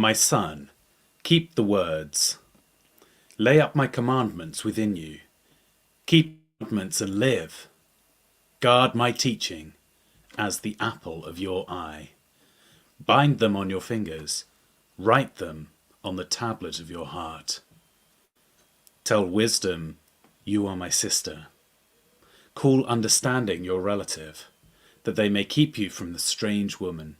My son, keep the words. Lay up my commandments within you. Keep my commandments and live. Guard my teaching as the apple of your eye. Bind them on your fingers. Write them on the tablet of your heart. Tell wisdom, you are my sister. Call understanding your relative, that they may keep you from the strange woman,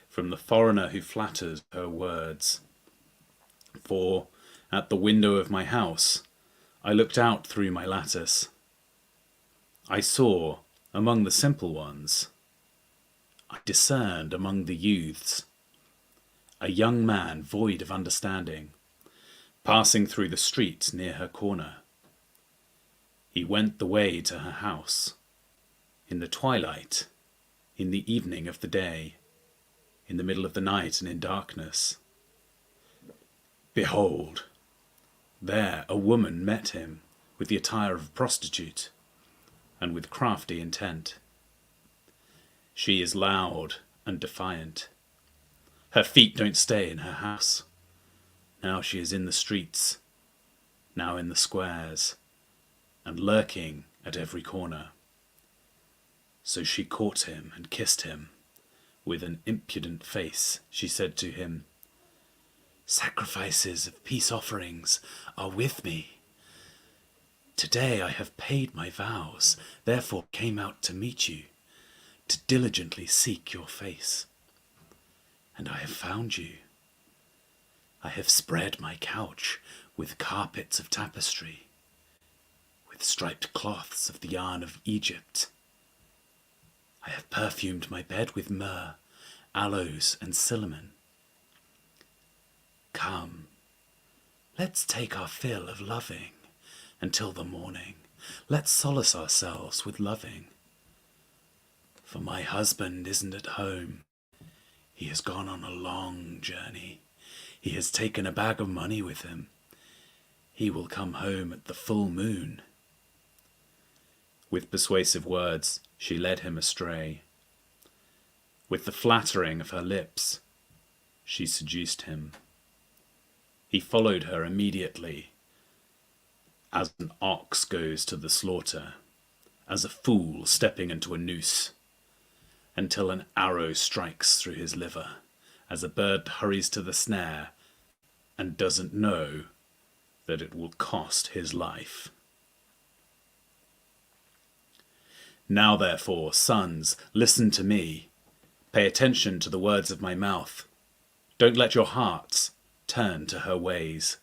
from the foreigner who flatters her words. For at the window of my house I looked out through my lattice. I saw among the simple ones, I discerned among the youths, a young man void of understanding, passing through the street near her corner. He went the way to her house, in the twilight, in the evening of the day, in the middle of the night and in darkness. Behold, there a woman met him with the attire of a prostitute and with crafty intent. She is loud and defiant. Her feet don't stay in her house. Now she is in the streets, now in the squares, and lurking at every corner. So she caught him and kissed him. With an impudent face she said to him, "Sacrifices of peace offerings are with me. Today I have paid my vows, therefore came out to meet you, to diligently seek your face. And I have found you. I have spread my couch with carpets of tapestry, with striped cloths of the yarn of Egypt. I have perfumed my bed with myrrh, aloes, and cinnamon. Come, let's take our fill of loving until the morning. Let's solace ourselves with loving. For my husband isn't at home. He has gone on a long journey. He has taken a bag of money with him. He will come home at the full moon." With persuasive words, she led him astray. With the flattering of her lips, she seduced him. He followed her immediately, as an ox goes to the slaughter, as a fool stepping into a noose, until an arrow strikes through his liver, as a bird hurries to the snare and doesn't know that it will cost his life. Now therefore, sons, listen to me. Pay attention to the words of my mouth. Don't let your hearts turn to her ways.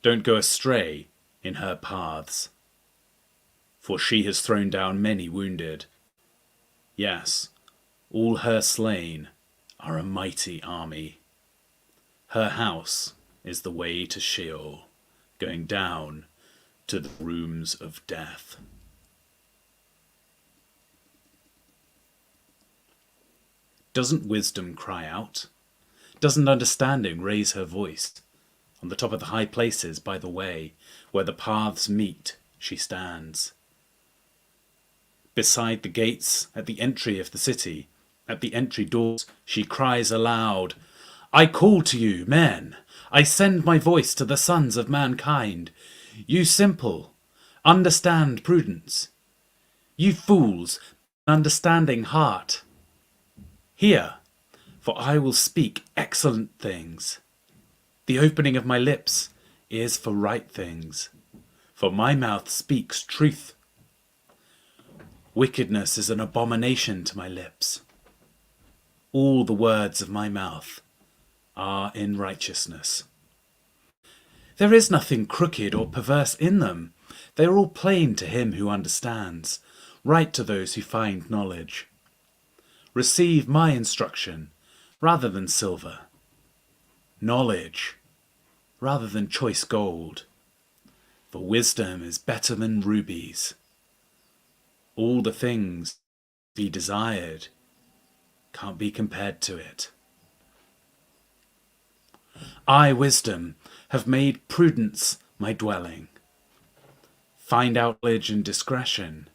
Don't go astray in her paths. For she has thrown down many wounded. Yes, all her slain are a mighty army. Her house is the way to Sheol, going down to the rooms of death. Doesn't wisdom cry out? Doesn't understanding raise her voice? On the top of the high places by the way, where the paths meet, she stands. Beside the gates, at the entry of the city, at the entry doors, she cries aloud, "I call to you, men! I send my voice to the sons of mankind. You simple, understand prudence. You fools, understanding heart. Hear, for I will speak excellent things. The opening of my lips is for right things, for my mouth speaks truth. Wickedness is an abomination to my lips. All the words of my mouth are in righteousness. There is nothing crooked or perverse in them. They are all plain to him who understands, right to those who find knowledge. Receive my instruction rather than silver, knowledge rather than choice gold, for wisdom is better than rubies. All the things be desired can't be compared to it. I, wisdom, have made prudence my dwelling. Find out knowledge and discretion.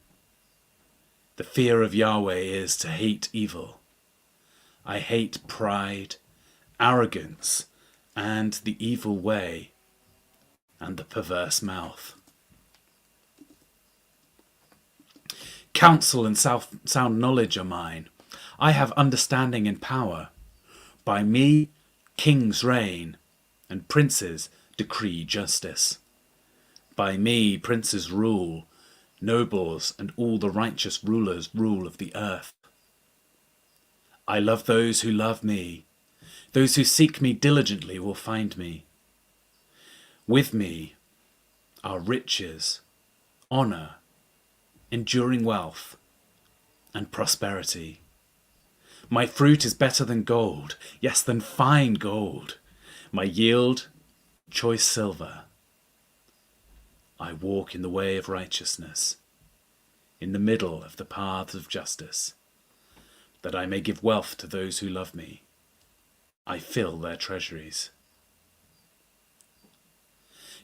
The fear of Yahweh is to hate evil. I hate pride, arrogance, and the evil way, and the perverse mouth. Counsel and sound knowledge are mine. I have understanding and power. By me kings reign, and princes decree justice. By me princes rule, nobles and all the righteous rulers rule of the earth. I love those who love me. Those who seek me diligently will find me. With me are riches, honour, enduring wealth, and prosperity. My fruit is better than gold, yes, than fine gold. My yield, choice silver. I walk in the way of righteousness, in the middle of the paths of justice, that I may give wealth to those who love me. I fill their treasuries.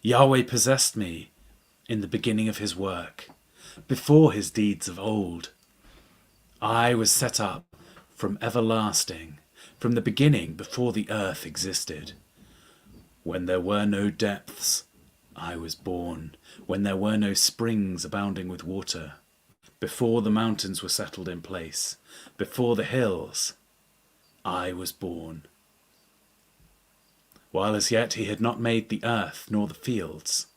Yahweh possessed me in the beginning of his work, before his deeds of old. I was set up from everlasting, from the beginning, before the earth existed. When there were no depths, I was born, when there were no springs abounding with water, before the mountains were settled in place, before the hills, I was born. While as yet he had not made the earth nor the fields,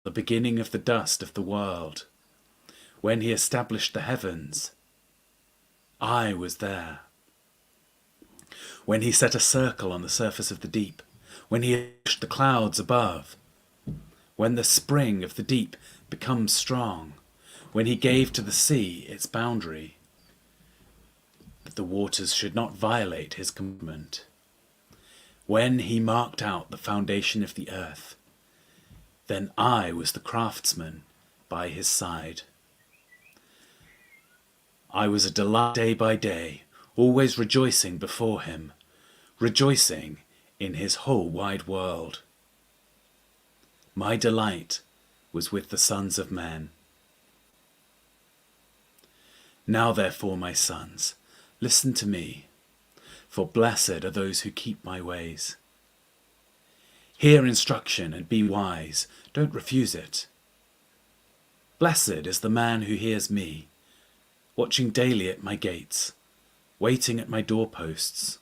the beginning of the dust of the world, when he established the heavens, I was there. When he set a circle on the surface of the deep, when he established the clouds above, when the spring of the deep becomes strong, when he gave to the sea its boundary, that the waters should not violate his commandment, when he marked out the foundation of the earth, then I was the craftsman by his side. I was a delight day by day, always rejoicing before him, rejoicing in his whole wide world. My delight was with the sons of men. Now therefore, my sons, listen to me, for blessed are those who keep my ways. Hear instruction and be wise, don't refuse it. Blessed is the man who hears me, watching daily at my gates, waiting at my doorposts.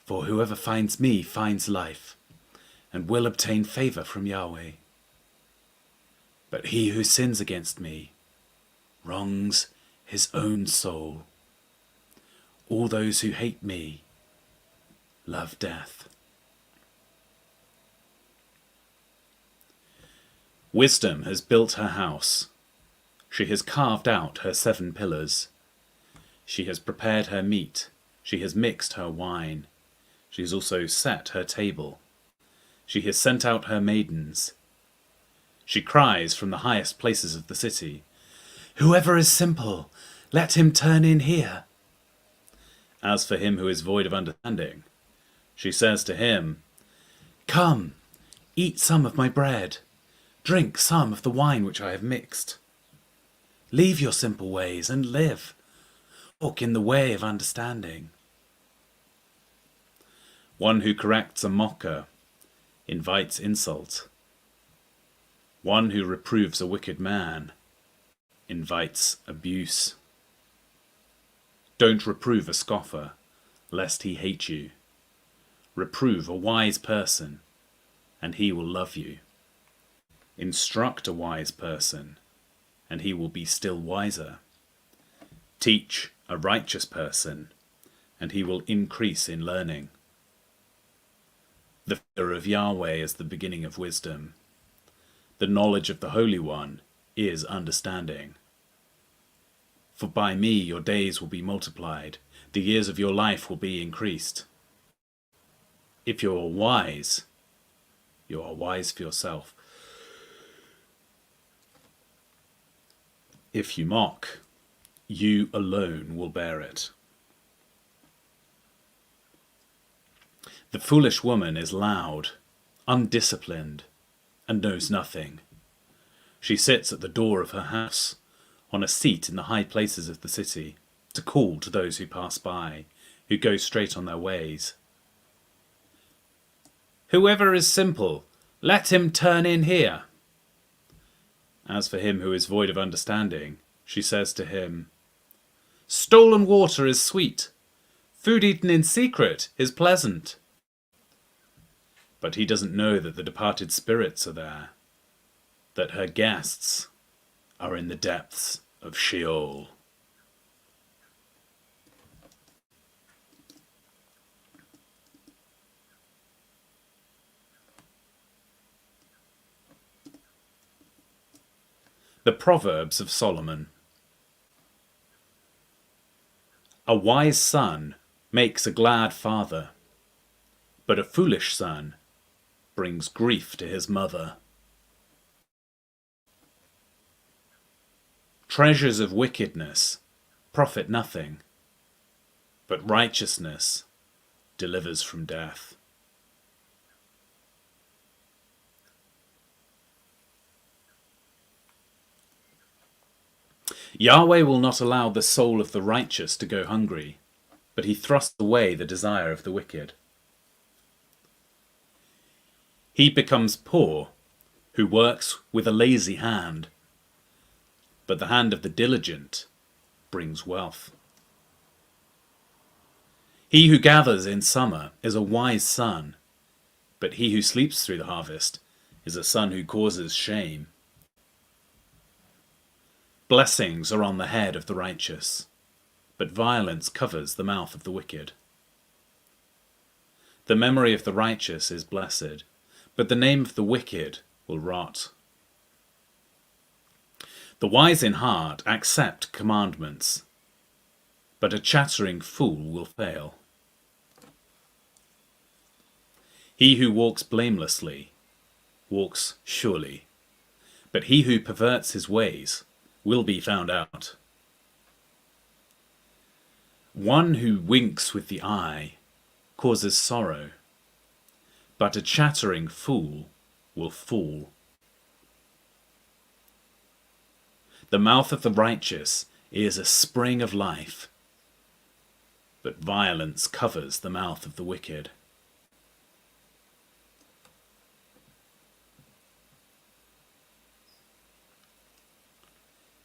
For whoever finds me finds life, and will obtain favour from Yahweh. But he who sins against me wrongs his own soul. All those who hate me love death. Wisdom has built her house. She has carved out her 7 pillars. She has prepared her meat. She has mixed her wine. She has also set her table. She has sent out her maidens. She cries from the highest places of the city, "Whoever is simple, let him turn in here." As for him who is void of understanding, she says to him, "Come, eat some of my bread, drink some of the wine which I have mixed. Leave your simple ways and live. Walk in the way of understanding." One who corrects a mocker invites insult. One who reproves a wicked man invites abuse. Don't reprove a scoffer, lest he hate you. Reprove a wise person, and he will love you. Instruct a wise person, and he will be still wiser. Teach a righteous person, and he will increase in learning. The fear of Yahweh is the beginning of wisdom. The knowledge of the Holy One is understanding. For by me your days will be multiplied, the years of your life will be increased. If you are wise for yourself. If you mock, you alone will bear it. The foolish woman is loud, undisciplined, and knows nothing. She sits at the door of her house, on a seat in the high places of the city, to call to those who pass by, who go straight on their ways. Whoever is simple, let him turn in here. As for him who is void of understanding, she says to him, stolen water is sweet, food eaten in secret is pleasant. But he doesn't know that the departed spirits are there, that her guests are in the depths of Sheol. The Proverbs of Solomon. A wise son makes a glad father, but a foolish son brings grief to his mother. Treasures of wickedness profit nothing, but righteousness delivers from death. Yahweh will not allow the soul of the righteous to go hungry, but he thrusts away the desire of the wicked. He becomes poor who works with a lazy hand, but the hand of the diligent brings wealth. He who gathers in summer is a wise son, but he who sleeps through the harvest is a son who causes shame. Blessings are on the head of the righteous, but violence covers the mouth of the wicked. The memory of the righteous is blessed, but the name of the wicked will rot. The wise in heart accept commandments, but a chattering fool will fail. He who walks blamelessly walks surely, but he who perverts his ways will be found out. One who winks with the eye causes sorrow, but a chattering fool will fall. The mouth of the righteous is a spring of life, but violence covers the mouth of the wicked.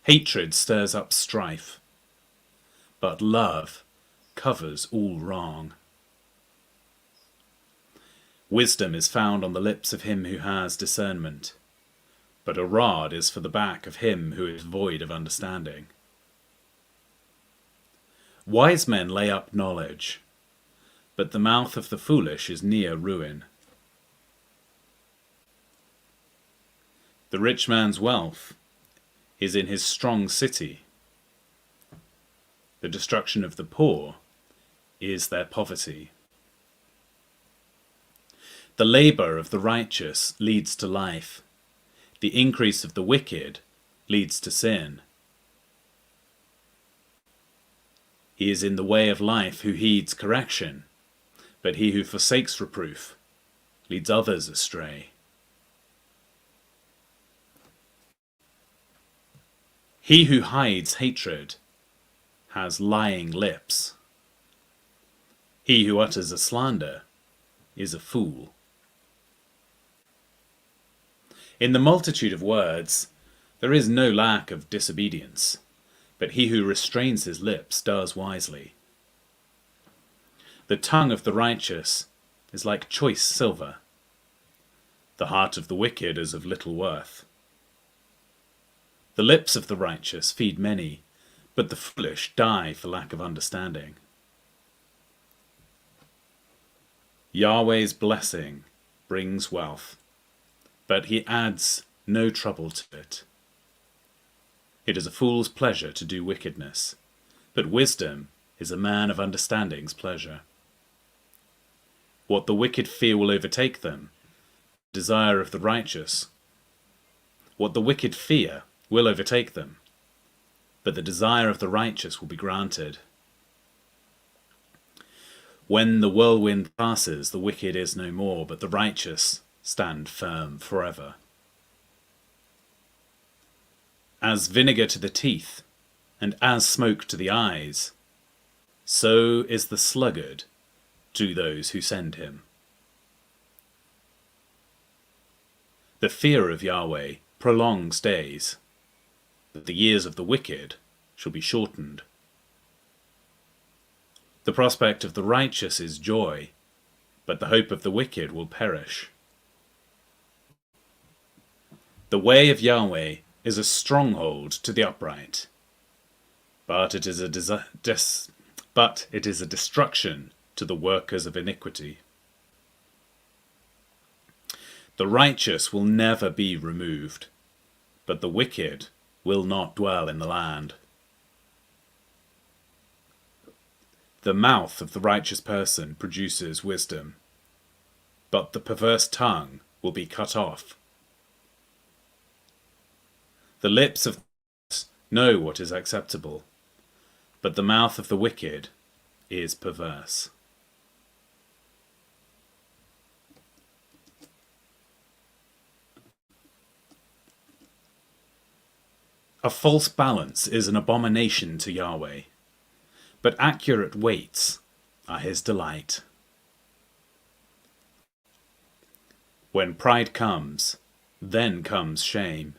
Hatred stirs up strife, but love covers all wrong. Wisdom is found on the lips of him who has discernment, but a rod is for the back of him who is void of understanding. Wise men lay up knowledge, but the mouth of the foolish is near ruin. The rich man's wealth is in his strong city. The destruction of the poor is their poverty. The labor of the righteous leads to life. The increase of the wicked leads to sin. He is in the way of life who heeds correction, but he who forsakes reproof leads others astray. He who hides hatred has lying lips. He who utters a slander is a fool. In the multitude of words, there is no lack of disobedience, but he who restrains his lips does wisely. The tongue of the righteous is like choice silver. The heart of the wicked is of little worth. The lips of the righteous feed many, but the foolish die for lack of understanding. Yahweh's blessing brings wealth, but he adds no trouble to it. It is a fool's pleasure to do wickedness, but wisdom is a man of understanding's pleasure. What the wicked fear will overtake them, the desire of the righteous. What the wicked fear will overtake them, but the desire of the righteous will be granted. When the whirlwind passes, the wicked is no more, but the righteous stand firm forever. As vinegar to the teeth, and as smoke to the eyes, so is the sluggard to those who send him. The fear of Yahweh prolongs days, but the years of the wicked shall be shortened. The prospect of the righteous is joy, but the hope of the wicked will perish. The way of Yahweh is a stronghold to the upright, but it is a destruction to the workers of iniquity. The righteous will never be removed, but the wicked will not dwell in the land. The mouth of the righteous person produces wisdom, but the perverse tongue will be cut off. The lips of the know what is acceptable, but the mouth of the wicked is perverse. A false balance is an abomination to Yahweh, but accurate weights are his delight. When pride comes, then comes shame,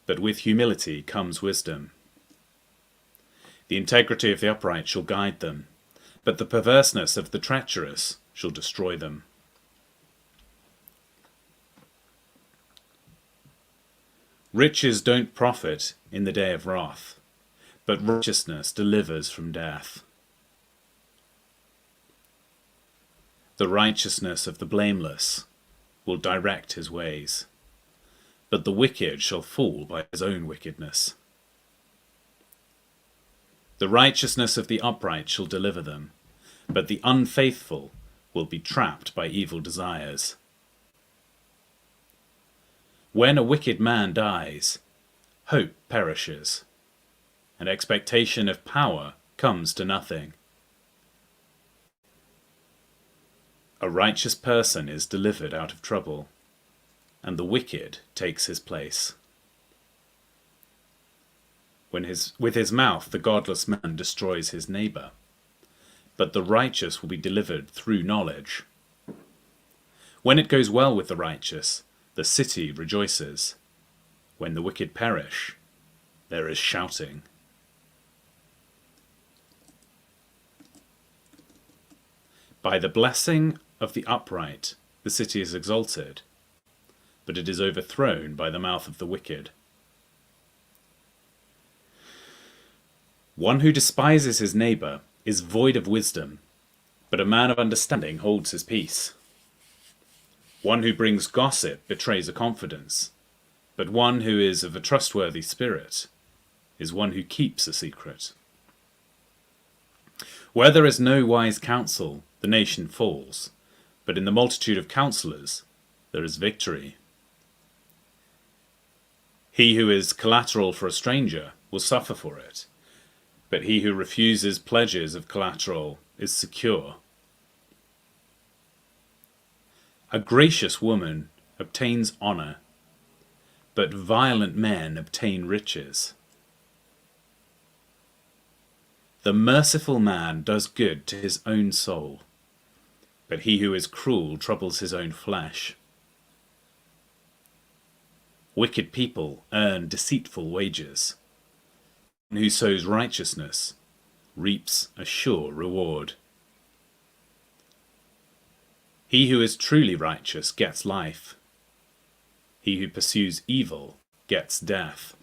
but with humility comes wisdom. The integrity of the upright shall guide them, but the perverseness of the treacherous shall destroy them. Riches don't profit in the day of wrath, but righteousness delivers from death. The righteousness of the blameless will direct his ways, but the wicked shall fall by his own wickedness. The righteousness of the upright shall deliver them, but the unfaithful will be trapped by evil desires. When a wicked man dies, hope perishes, and expectation of power comes to nothing. A righteous person is delivered out of trouble, and the wicked takes his place. With his mouth the godless man destroys his neighbor, but the righteous will be delivered through knowledge. When it goes well with the righteous, the city rejoices. When the wicked perish, there is shouting. By the blessing of the upright, the city is exalted, but it is overthrown by the mouth of the wicked. One who despises his neighbor is void of wisdom, but a man of understanding holds his peace. One who brings gossip betrays a confidence, but one who is of a trustworthy spirit is one who keeps a secret. Where there is no wise counsel, the nation falls, but in the multitude of counselors there is victory. He who is collateral for a stranger will suffer for it, but he who refuses pledges of collateral is secure. A gracious woman obtains honor, but violent men obtain riches. The merciful man does good to his own soul, but he who is cruel troubles his own flesh. Wicked people earn deceitful wages. One who sows righteousness reaps a sure reward. He who is truly righteous gets life. He who pursues evil gets death.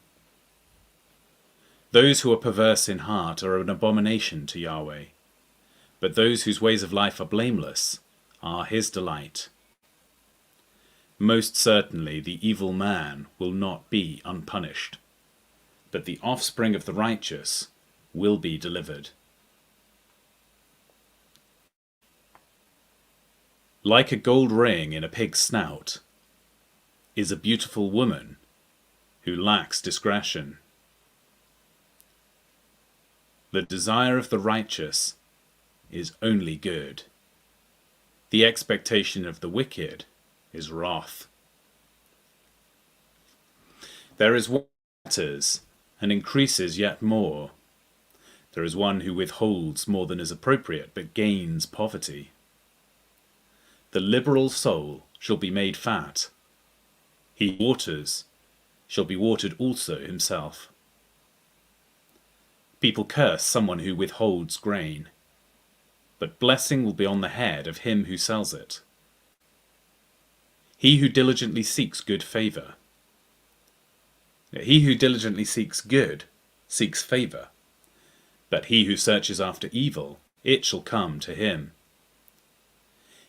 Those who are perverse in heart are an abomination to Yahweh, but those whose ways of life are blameless are his delight. Most certainly the evil man will not be unpunished, but the offspring of the righteous will be delivered. Like a gold ring in a pig's snout is a beautiful woman who lacks discretion. The desire of the righteous is only good. The expectation of the wicked is wrath. There is one who scatters and increases yet more. There is one who withholds more than is appropriate but gains poverty. The liberal soul shall be made fat, He who waters shall be watered also himself. People curse someone who withholds grain, but blessing will be on the head of him who sells it. He who diligently seeks good favor. He who diligently seeks good seeks favor, but he who searches after evil, it shall come to him.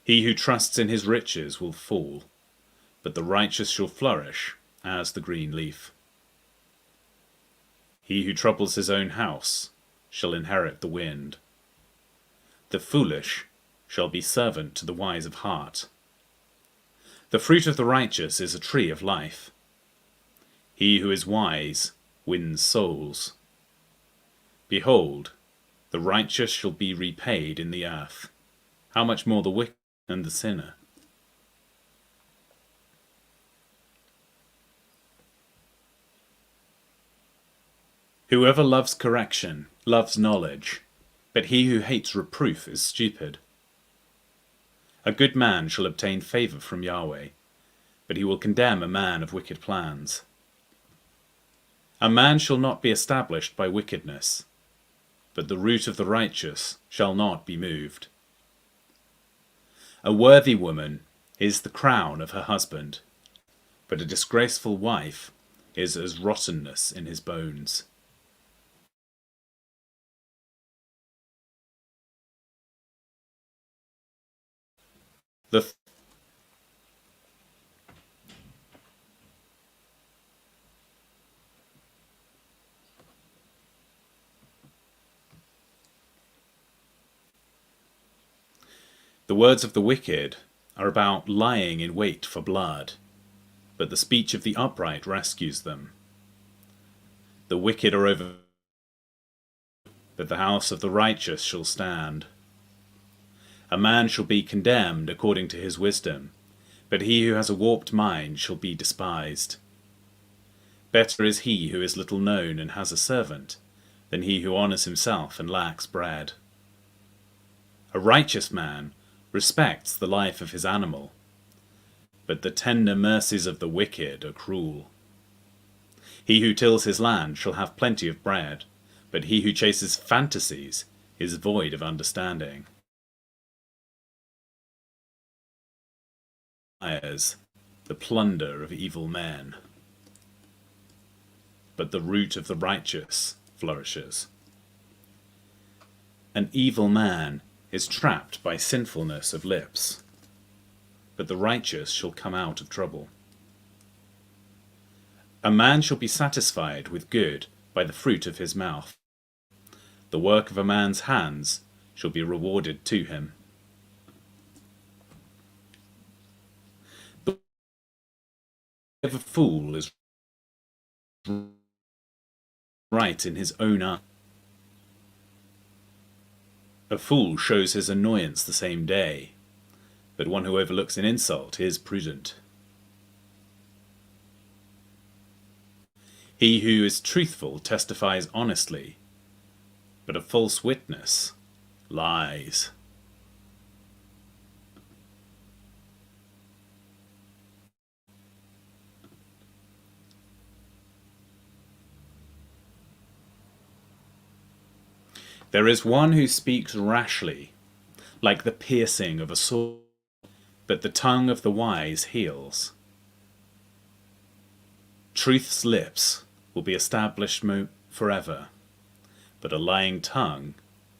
He who trusts in his riches will fall, but the righteous shall flourish as the green leaf. He who troubles his own house shall inherit the wind. The foolish shall be servant to the wise of heart. The fruit of the righteous is a tree of life. He who is wise wins souls. Behold, the righteous shall be repaid in the earth. How much more the wicked and the sinner? Whoever loves correction loves knowledge, but he who hates reproof is stupid. A good man shall obtain favor from Yahweh, but he will condemn a man of wicked plans. A man shall not be established by wickedness, but the root of the righteous shall not be moved. A worthy woman is the crown of her husband, but a disgraceful wife is as rottenness in his bones. The words of the wicked are about lying in wait for blood, but the speech of the upright rescues them. The wicked are over, but the house of the righteous shall stand. A man shall be condemned according to his wisdom, but he who has a warped mind shall be despised. Better is he who is little known and has a servant, than he who honors himself and lacks bread. A righteous man respects the life of his animal, but the tender mercies of the wicked are cruel. He who tills his land shall have plenty of bread, but he who chases fantasies is void of understanding. The plunder of evil men, but the root of the righteous flourishes. An evil man is trapped by sinfulness of lips, but the righteous shall come out of trouble. A man shall be satisfied with good by the fruit of his mouth. The work of a man's hands shall be rewarded to him. The way of a fool is right in his own eye. A fool shows his annoyance the same day, but one who overlooks an insult is prudent. He who is truthful testifies honestly, but a false witness lies. There is one who speaks rashly, like the piercing of a sword, but the tongue of the wise heals. Truth's lips will be established forever, but a lying tongue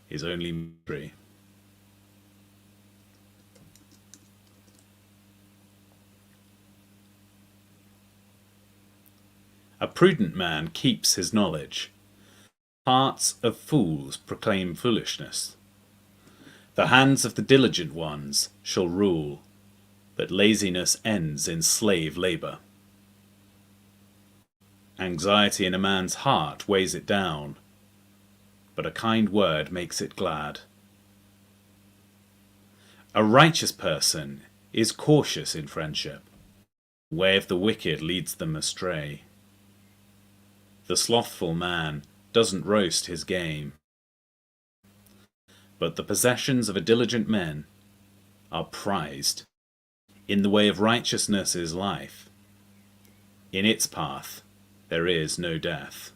is only misery. A prudent man keeps his knowledge. Hearts of fools proclaim foolishness. The hands of the diligent ones shall rule, but laziness ends in slave labor. Anxiety in a man's heart weighs it down, but a kind word makes it glad. A righteous person is cautious in friendship. The way of the wicked leads them astray. The slothful man doesn't roast his game, but the possessions of a diligent man are prized. In the way of righteousness is life, In its path there is no death.